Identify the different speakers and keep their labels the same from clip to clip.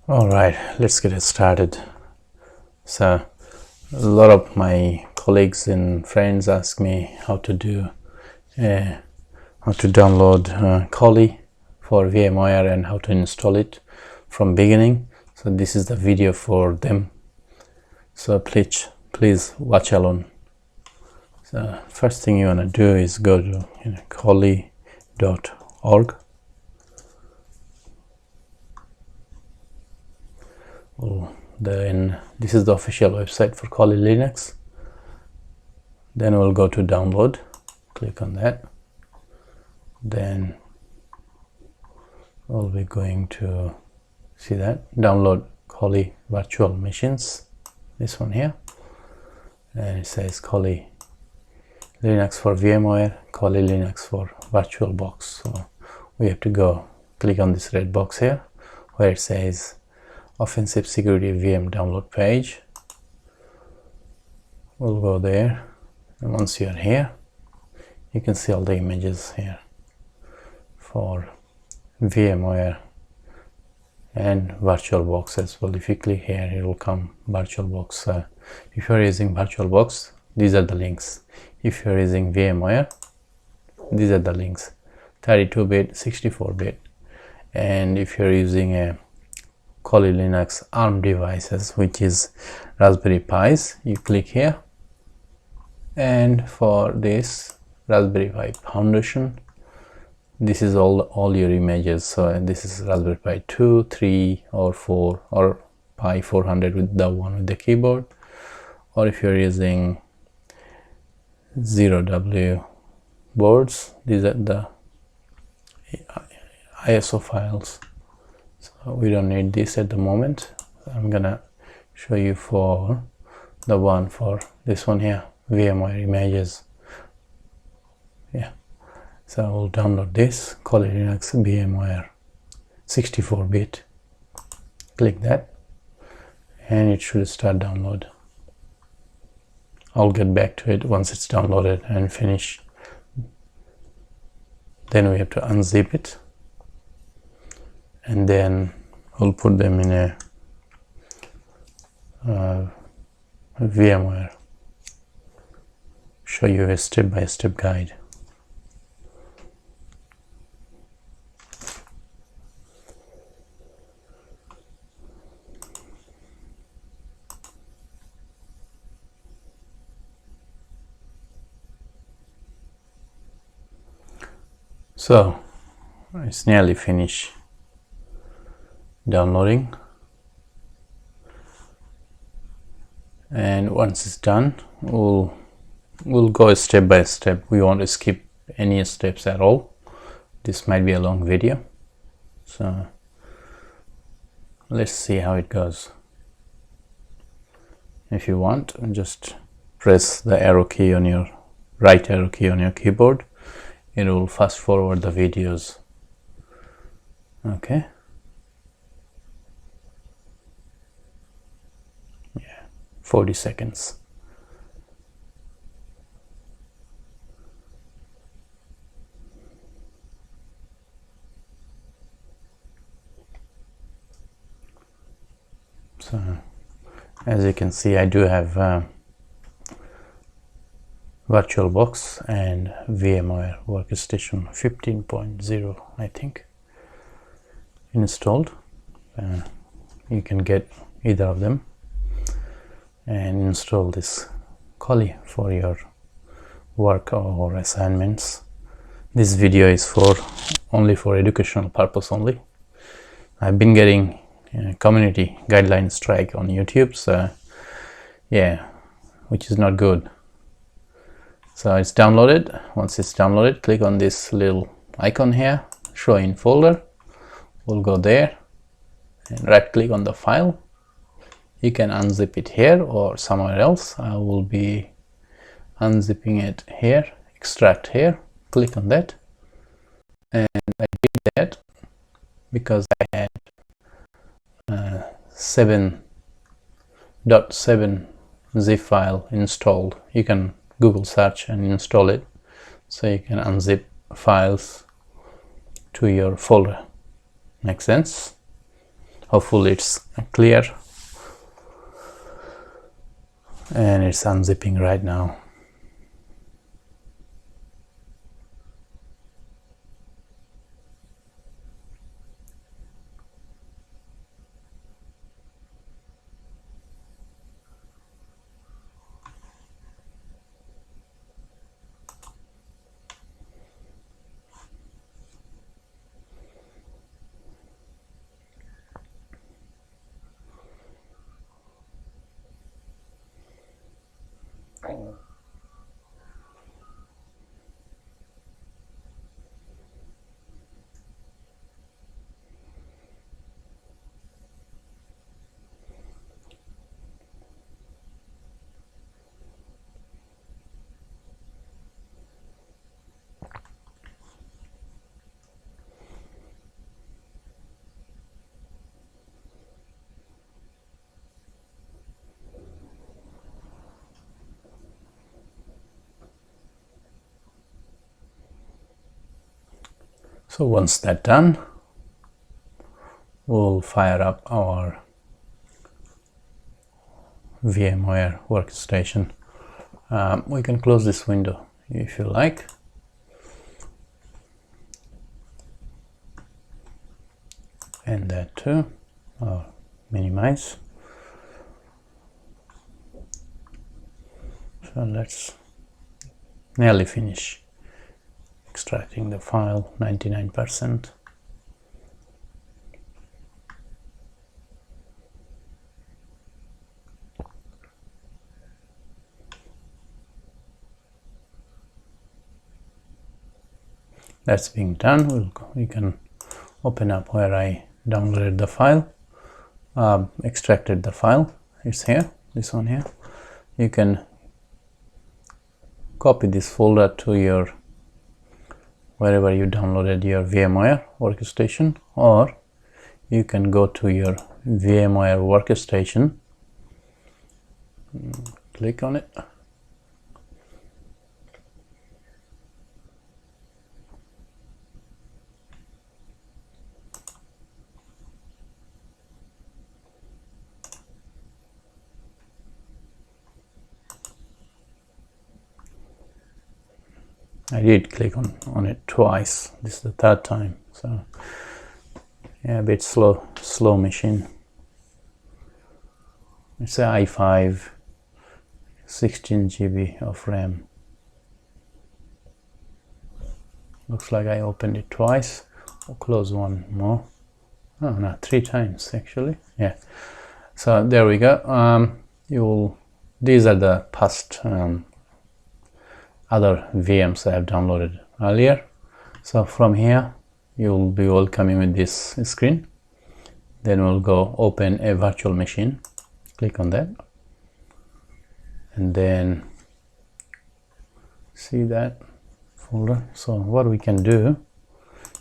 Speaker 1: All right, let's get it started. So a lot of my colleagues and friends ask me how to download Kali for VMware and how to install it from beginning. So this is the video for them. So please watch along. So first thing you want to do is go to kali.org. Then this is the official website for Kali Linux. Then we'll go to download, click on that. Then we'll be going to see that download Kali virtual machines, this one here, and it says Kali Linux for VMware, Kali Linux for VirtualBox. So we have to go click on this red box here where it says Offensive Security VM download page. We'll go there, and once you are here, you can see all the images here for VMware and VirtualBox as well. If you click here, it will come VirtualBox. If you are using VirtualBox, these are the links. If you are using VMware, these are the links: 32-bit, 64-bit. And if you are using a Kali Linux ARM devices, which is Raspberry Pis, you click here, and for this Raspberry Pi Foundation, this is all your images. So this is Raspberry Pi 2, 3 or 4 or Pi 400 with the one with the keyboard. Or if you're using 0W boards, these are the ISO files. So we don't need this at the moment. I'm gonna show you for the one for this one here, VMware images. Yeah, so we'll download this Kali Linux VMware 64-bit. Click that and it should start download. I'll get back to it once it's downloaded and finish. Then we have to unzip it, and then we'll put them in a VMware. Show you a step-by-step guide. So it's nearly finished downloading, and once it's done, we'll go step by step. We won't skip any steps at all. This might be a long video, so let's see how it goes. If you want, just press the arrow key on your right arrow key on your keyboard. It will fast forward the videos. Okay. Yeah, 40 seconds. So as you can see, I do have VirtualBox and VMware Workstation 15.0, I think, installed. You can get either of them and install this Kali for your work or assignments. This video is only for educational purpose only. I've been getting community guideline strike on YouTube, so yeah, which is not good. So it's downloaded. Once it's downloaded, click on this little icon here, show in folder. We'll go there and right click on the file. You can unzip it here or somewhere else. I will be unzipping it here, extract here, click on that, and I did that because I had 7.7 zip file installed. You can Google search and install it, so you can unzip files to your folder. Make sense? hopefully it's clear, and it's unzipping right now. So once that's done, we'll fire up our VMware Workstation. We can close this window if you like. And that too, or minimize. So let's nearly finish extracting the file, 99%. That's being done. We can open up where I downloaded the file, extracted the file. It's here, this one here. You can copy this folder to your wherever you downloaded your VMware Workstation, or you can go to your VMware Workstation, click on it, I did click on it twice. This is the third time, so yeah, a bit slow machine. It's a i5, 16 GB of RAM. Looks like I opened it twice. I'll close one more. Oh no, 3 times actually. Yeah. So there we go. These are the past other VMs I have downloaded earlier. So from here you'll be all coming with this screen. Then we'll go open a virtual machine, click on that, and then see that folder. So what we can do,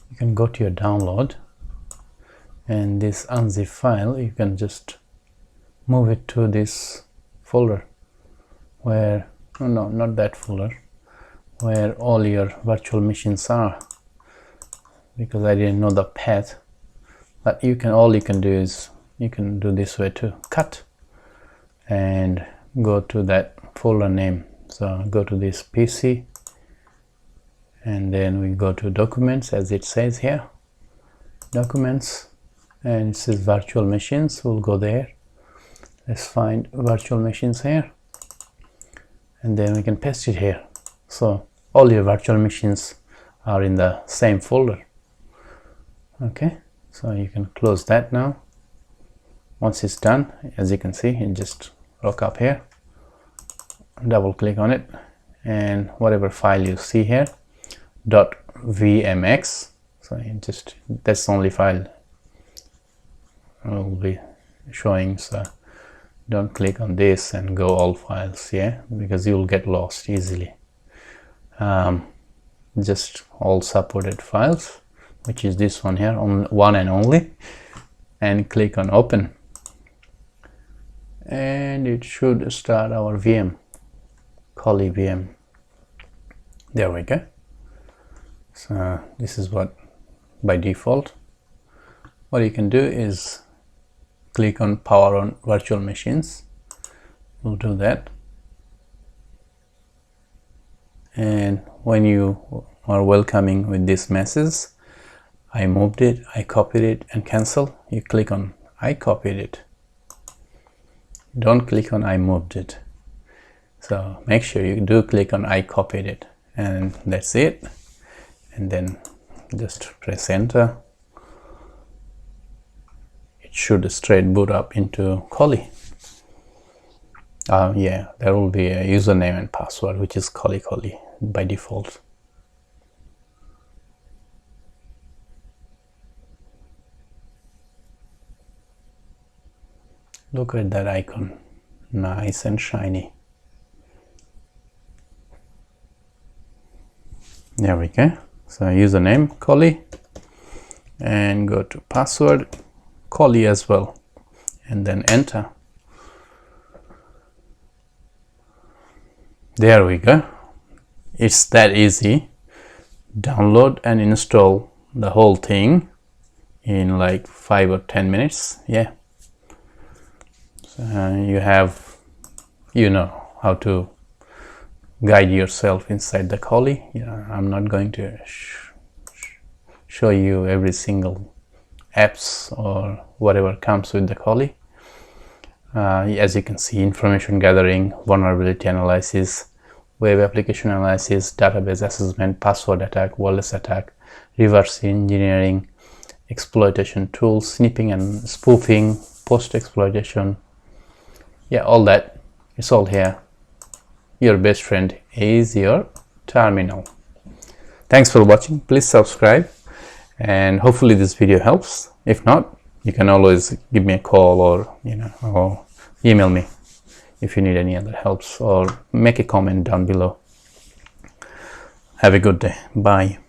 Speaker 1: you can go to your download, and this unzip file you can just move it to this folder where, oh no, not that folder, where all your virtual machines are, because I didn't know the path. But all you can do is you can do this way too, cut and go to that folder name. So go to this PC, and then we go to documents, as it says here, documents, and it says virtual machines. We'll go there. Let's find virtual machines here, and then we can paste it here. So all your virtual machines are in the same folder. Okay, so you can close that now. Once it's done, as you can see, it just look up here, double click on it, and whatever file you see here, .vmx, so that's the only file I will be showing. So don't click on this and go all files, yeah, because you'll get lost easily. Just all supported files, which is this one here, on one and only, and click on open, and it should start our VM, Kali VM. There we go. So this is what by default. What you can do is click on power on virtual machines. We'll do that. And when you are welcoming with this message, I moved it, I copied it, and cancel, you click on I copied it. Don't click on I moved it. So make sure you do click on I copied it, and that's it. And then just press enter. It should straight boot up into Kali. Yeah, there will be a username and password which is Kali by default. Look at that icon, nice and shiny. There we go. So username Kali, and go to password Kali as well, and then enter. There we go. It's that easy. Download and install the whole thing in like 5 or 10 minutes. Yeah. So you know how to guide yourself inside the Kali. Yeah, I'm not going to show you every single apps or whatever comes with the Kali. As you can see, information gathering, vulnerability analysis, web application analysis, database assessment, password attack, wireless attack, reverse engineering, exploitation tools, sniffing and spoofing, post exploitation. Yeah, all that, it's all here. Your best friend is your terminal. Thanks for watching. Please subscribe, and hopefully this video helps. If not, you can always give me a call, or or email me if you need any other helps, or make a comment down below. Have a good day. Bye.